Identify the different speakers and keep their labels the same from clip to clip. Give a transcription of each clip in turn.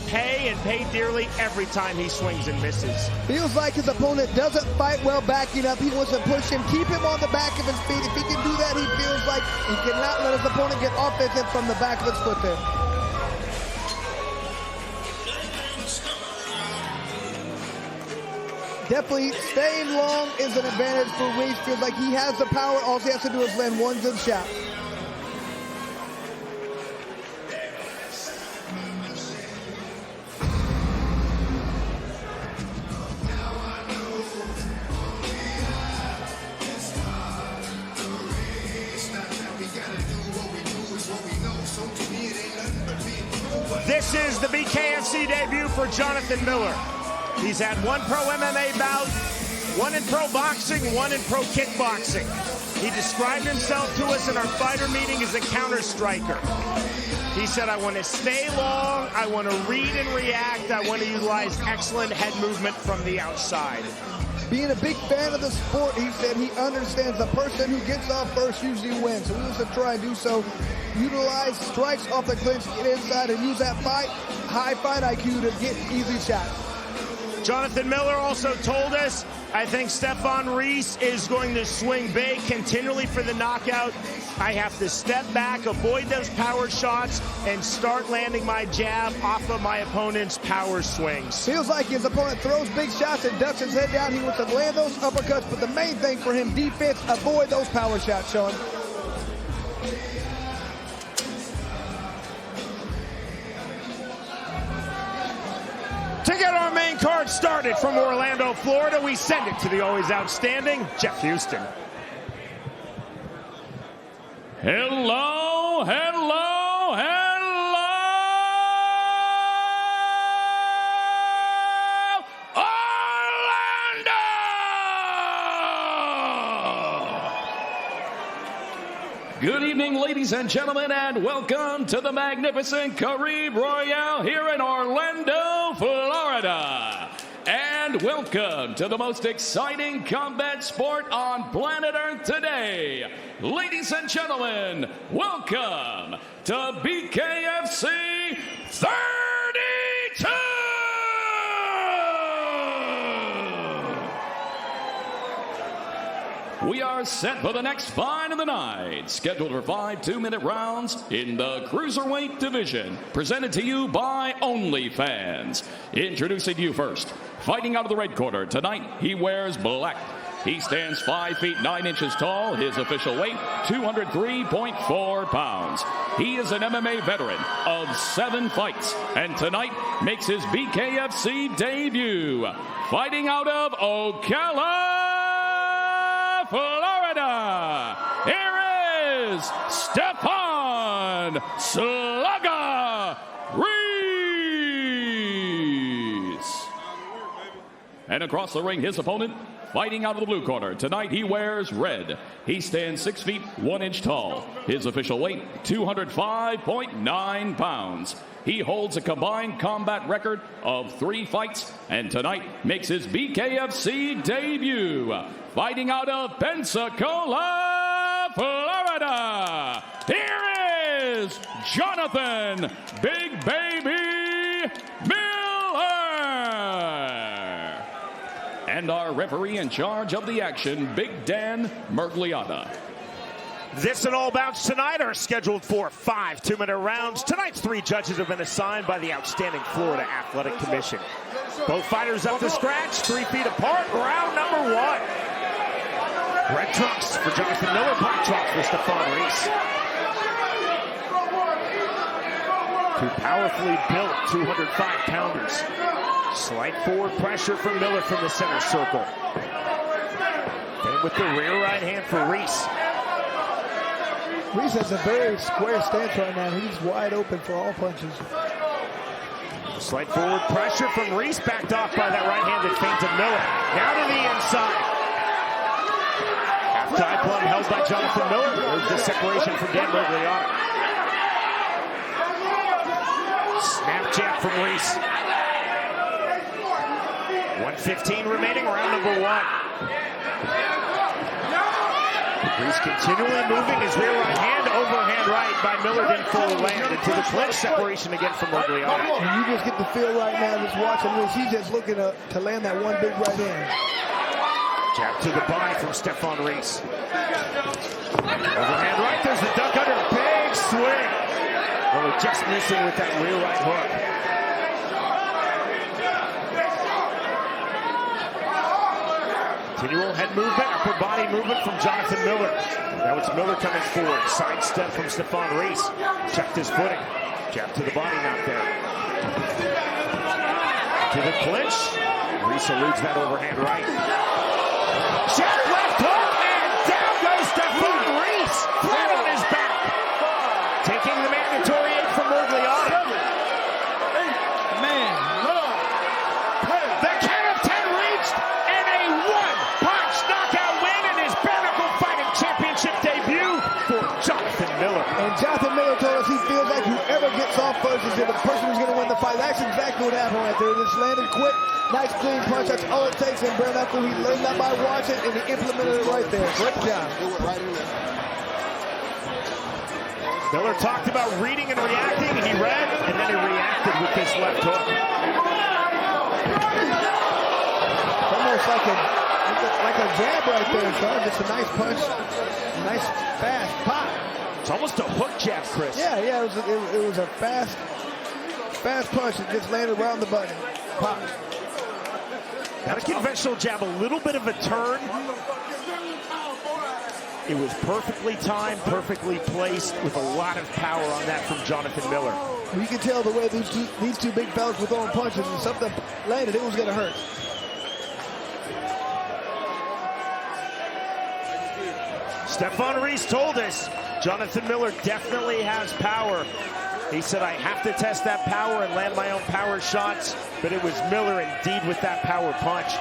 Speaker 1: pay and pay dearly every time he swings and misses.
Speaker 2: Feels like his opponent doesn't fight well backing up. He wants to push him, keep him on the back of his feet. If he can do that, he feels like he cannot let his opponent get offensive from the back of his foot there. Definitely staying long is an advantage for Reese. Feels like he has the power. All he has to do is land one good shot.
Speaker 1: This is the BKFC debut for Jonathan Miller. He's had one pro MMA bout, one in pro boxing, one in pro kickboxing. He described himself to us in our fighter meeting as a counter striker. He said, I want to stay long, I want to read and react, I want to utilize excellent head movement from the outside.
Speaker 2: Being a big fan of the sport, he said he understands the person who gets off first usually wins. So he wants to try and do so. Utilize strikes off the clinch, get inside, and use that high fight IQ to get easy shots.
Speaker 1: Jonathan Miller also told us, I think Stephon Reese is going to swing big continually for the knockout. I have to step back, avoid those power shots, and start landing my jab off of my opponent's power swings.
Speaker 2: Feels like his opponent throws big shots and ducks his head down. He wants to land those uppercuts, but the main thing for him, defense, avoid those power shots, Sean.
Speaker 1: To get our main card started from Orlando, Florida, we send it to the always outstanding Jeff Houston.
Speaker 3: Hello, hello, hello, Orlando! Good evening, ladies and gentlemen, and welcome to the magnificent Caribe Royale here in Orlando, Florida. And welcome to the most exciting combat sport on planet Earth today. Ladies and gentlemen, welcome to BKFC 32! We are set for the next fight of the night, scheduled for 5 2-minute rounds in the Cruiserweight division, presented to you by OnlyFans. Introducing you first, fighting out of the red corner, tonight he wears black. He stands 5 feet 9 inches tall, his official weight 203.4 pounds. He is an MMA veteran of 7 fights, and tonight makes his BKFC debut, fighting out of Ocala, Florida. Here is Stephon Slugger Reese. And across the ring, his opponent, fighting out of the blue corner. Tonight he wears red. He stands 6 feet 1 inch tall. His official weight, 205.9 pounds. He holds a combined combat record of 3 fights, and tonight makes his BKFC debut, fighting out of Pensacola, Florida. Here is Jonathan Big Baby Miller. And our referee in charge of the action, Big Dan Mergliata.
Speaker 1: This and all bouts tonight are scheduled for 5 2-minute rounds. Tonight's 3 judges have been assigned by the outstanding Florida Athletic Commission. Both fighters up to scratch, 3 feet apart. Round number 1. Red trunks for Jonathan Miller, black trunks for Stephon Reese. 2 powerfully built 205-pounders. Slight forward pressure from Miller from the center circle. Then with the rear right hand for Reese.
Speaker 2: Reese has a very square stance right now. He's wide open for all punches.
Speaker 1: Slight forward pressure from Reese, backed off by that right hand that feinted Miller. Now to the inside. Half-tie plum held by Jonathan Miller. There's the separation from Dan Mergliata. Snap jab from Reese. 1:15 remaining, round number 1. Reese continually moving his rear right hand, overhand right by Miller, didn't fully land into the clinch. Separation again from Murgliano.
Speaker 2: And you just get the feel right now just watching Reese. He's just looking to land that one big right hand.
Speaker 1: Jab to the body from Stephon Reese. Overhand right, there's the duck under, big swing. Miller just missing with that rear right hook. Continual head movement, upper body movement from Jonathan Miller. Now it's Miller coming forward. Side step from Stephon Reese. Checked his footing. Jab to the body, not there. To the clinch. Reese eludes that overhand right. Jab left hook, and down goes Stephon Reese. Flat on his back. Taking the mandatory 8 from Murgliano.
Speaker 2: Man,
Speaker 1: The count of 10 reached, and a one-punch knockout win in his bare knuckle fighting championship debut for Jonathan Miller.
Speaker 2: and Jonathan Miller told us he feels like whoever gets off first is the person who's going to win the fight. That's exactly what happened right there. Just landed quick, nice clean punch. That's all it takes in bare knuckle. He learned that by watching, and he implemented it right there. Great job.
Speaker 1: Miller talked about reading and reacting. He read, and then he reacted with this left hook.
Speaker 2: Almost like a jab right there, Sean. Just a nice punch, nice fast pop.
Speaker 1: It's almost a hook jab, Chris.
Speaker 2: Yeah, it was a fast punch that just landed right on the button. Pop.
Speaker 1: Not a conventional jab, a little bit of a turn. It was perfectly timed, perfectly placed, with a lot of power on that from Jonathan Miller.
Speaker 2: You can tell the way these two big fellas were throwing punches, and something landed, it was going to hurt.
Speaker 1: Stephon Reese told us Jonathan Miller definitely has power. He said, I have to test that power and land my own power shots, but it was Miller indeed with that power punch.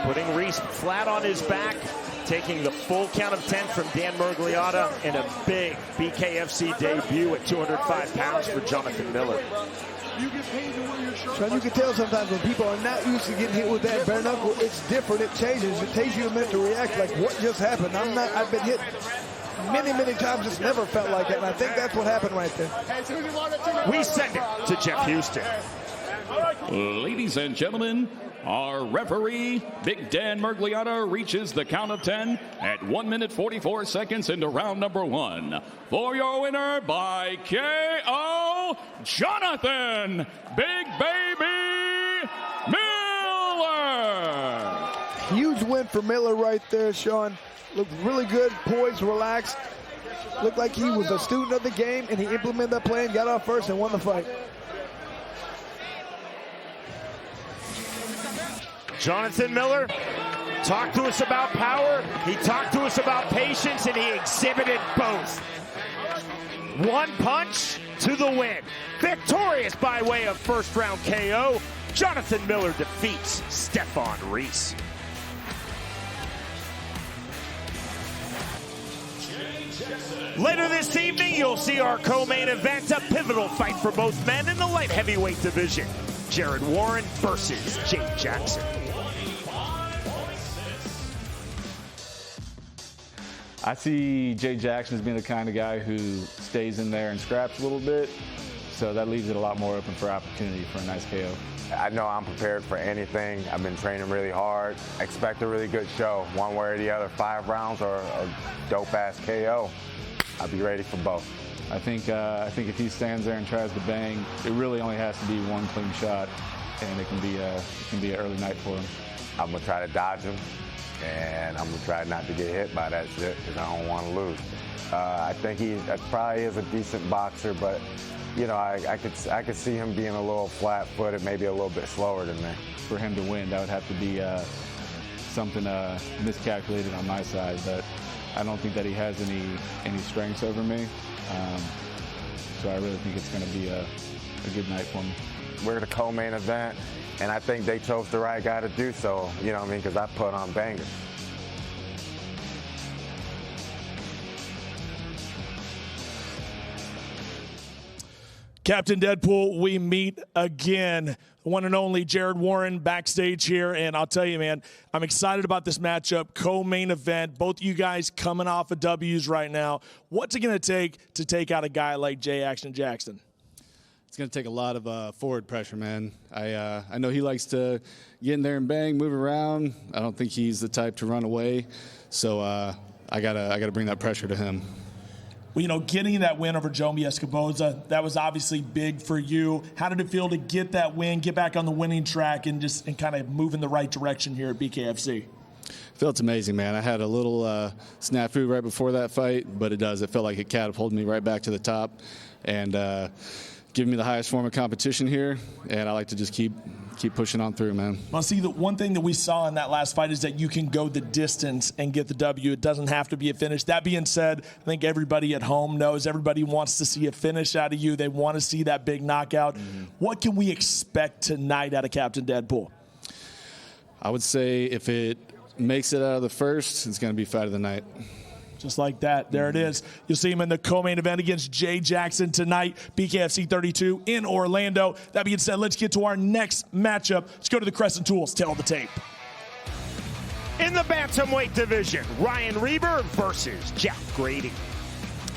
Speaker 1: Putting Reese flat on his back, taking the full count of 10 from Dan Murgliano, and a big BKFC debut at 205 pounds for Jonathan Miller.
Speaker 2: Sean, you can tell sometimes when people are not used to getting hit with that bare knuckle, it's different, it changes. It takes you a minute to react, like what just happened? I've been hit many times, it's never felt like that, and I think that's what happened right there.
Speaker 1: We send it to Jeff Houston.
Speaker 3: Ladies and gentlemen, our referee, Big Dan Murgliano, reaches the count of 10 at 1 minute 44 seconds into round number 1. For your winner by KO, Jonathan Big Baby Miller.
Speaker 2: Huge win for Miller right there, Sean. Looked really good, poised, relaxed. Looked like he was a student of the game, and he implemented that plan, got off first, and won the fight.
Speaker 1: Jonathan Miller talked to us about power, he talked to us about patience, and he exhibited both. One punch to the win. Victorious by way of first round KO, Jonathan Miller defeats Stephon Reese. Later this evening, you'll see our co-main event, a pivotal fight for both men in the light heavyweight division. Jared Warren versus Jay Jackson.
Speaker 4: I see Jay Jackson as being the kind of guy who stays in there and scraps a little bit, so that leaves it a lot more open for opportunity for a nice KO.
Speaker 5: I know I'm prepared for anything. I've been training really hard. Expect a really good show, one way or the other, 5 rounds or a dope-ass KO. I'll be ready for both.
Speaker 4: I think if he stands there and tries to bang, it really only has to be one clean shot, and it can be an early night for him.
Speaker 5: I'm gonna try to dodge him, and I'm gonna try not to get hit by that shit because I don't want to lose. I think he probably is a decent boxer, but you know, I could see him being a little flat-footed, maybe a little bit slower than me.
Speaker 4: For him to win, that would have to be something miscalculated on my side, but I don't think that he has any strengths over me. So I really think it's going to be a good night for me.
Speaker 5: We're the co-main event, and I think they chose the right guy to do so, you know what I mean, because I put on bangers.
Speaker 6: Captain Deadpool, we meet again. The one and only Jared Warren backstage here, and I'll tell you, man, I'm excited about this matchup, co-main event. Both of you guys coming off of W's right now. What's it going to take out a guy like J Action Jackson?
Speaker 7: It's going to take a lot of forward pressure, man. I know he likes to get in there and bang, move around. I don't think he's the type to run away, so I gotta bring that pressure to him.
Speaker 6: Well, you know, getting that win over Jomi Escoboza, that was obviously big for you. How did it feel to get that win, get back on the winning track, and kind of move in the right direction here at BKFC?
Speaker 7: Felt amazing, man. I had a little snafu right before that fight, but it felt like it catapulted me right back to the top and giving me the highest form of competition here, and I like to just keep pushing on through, man.
Speaker 6: Well, see, the one thing that we saw in that last fight is that you can go the distance and get the W. It doesn't have to be a finish. That being said, I think everybody at home knows everybody wants to see a finish out of you. They want to see that big knockout. Mm-hmm. What can we expect tonight out of Captain Deadpool?
Speaker 7: I would say if it makes it out of the first, it's going to be fight of the night.
Speaker 6: Just like that. There it is. You'll see him in the co-main event against Jay Jackson tonight, BKFC 32 in Orlando. That being said, let's get to our next matchup. Let's go to the Crescent Tools. Tell the tape.
Speaker 1: In the bantamweight division, Ryan Reber versus Jack Grady.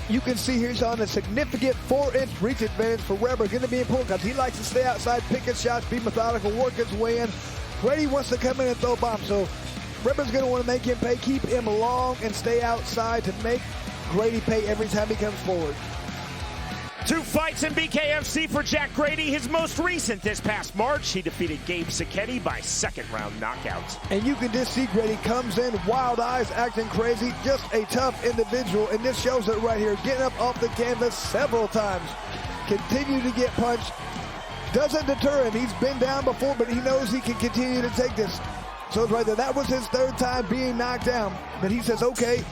Speaker 2: You can see here's on a significant 4-inch reach advantage for Reber. Going to be important because he likes to stay outside, pick his shots, be methodical, work his way in. Grady wants to come in and throw bombs, so Reber's going to want to make him pay, keep him long, and stay outside to make Grady pay every time he comes forward.
Speaker 1: 2 fights in BKFC for Jack Grady. His most recent this past March, he defeated Gabe Sacchetti by second-round knockouts.
Speaker 2: And you can just see Grady comes in, wild eyes, acting crazy, just a tough individual, and this shows it right here. Getting up off the canvas several times, continue to get punched. Doesn't deter him. He's been down before, but he knows he can continue to take this. So it's right there. That was his 3rd time being knocked down. But he says, okay,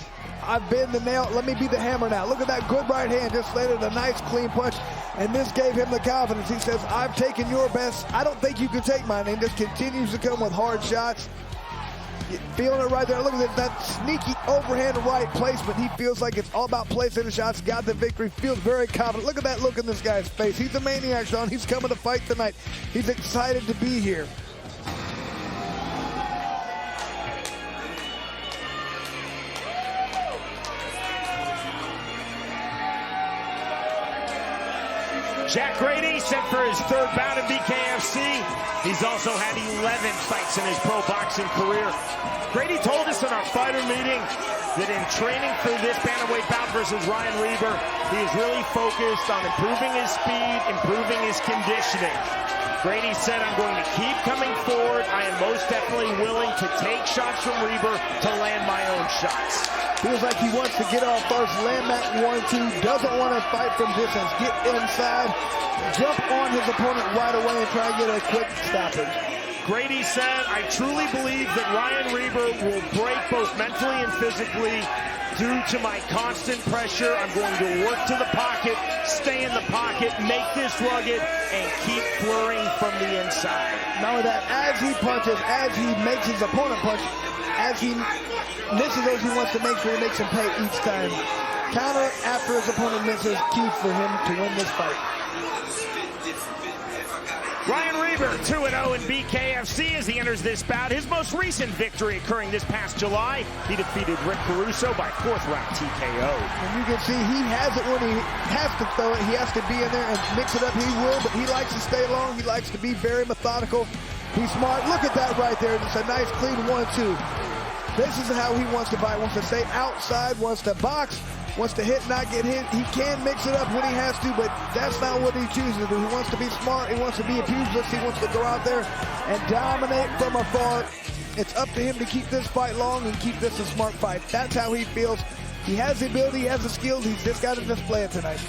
Speaker 2: I've been the nail. Let me be the hammer now. Look at that good right hand. Just landed a nice, clean punch. And this gave him the confidence. He says, I've taken your best. I don't think you can take mine. And just continues to come with hard shots. Feeling it right there. Look at that sneaky overhand right placement. He feels like it's all about placing the shots. Got the victory. Feels very confident. Look at that look in this guy's face. He's a maniac, Sean. He's coming to fight tonight. He's excited to be here.
Speaker 1: Jack Grady set for his 3rd bout in BKFC. He's also had 11 fights in his pro boxing career. Grady told us in our fighter meeting that in training for this bantamweight bout versus Ryan Reber, he is really focused on improving his speed, improving his conditioning. Grady said, I'm going to keep coming forward. I am most definitely willing to take shots from Reber to land my own shots.
Speaker 2: Feels like he wants to get off first, land that 1-2, doesn't want to fight from distance, get inside, jump on his opponent right away and try and get a quick stoppage.
Speaker 1: Grady said, I truly believe that Ryan Reber will break both mentally and physically due to my constant pressure. I'm going to work to the pocket, stay in the pocket, make this rugged, and keep flurrying from the inside.
Speaker 2: Not only that, as he punches, as he makes his opponent punch, as he misses those, he wants to make sure he makes him pay each time. Counter after his opponent misses, key for him to win this fight.
Speaker 1: Ryan Reber, 2-0 in BKFC as he enters this bout. His most recent victory occurring this past July. He defeated Rick Caruso by 4th-round TKO.
Speaker 2: And you can see he has it when he has to throw it. He has to be in there and mix it up. He will, but he likes to stay long. He likes to be very methodical. He's smart. Look at that right there. It's a nice, clean 1-2. This is how he wants to fight. Wants to stay outside, wants to box, wants to hit, not get hit. He can mix it up when he has to, but that's not what he chooses to do. He wants to be smart. He wants to be a pugilist. He wants to go out there and dominate from afar. It's up to him to keep this fight long and keep this a smart fight. That's how he feels. He has the ability, he has the skills. He's just got to display it tonight.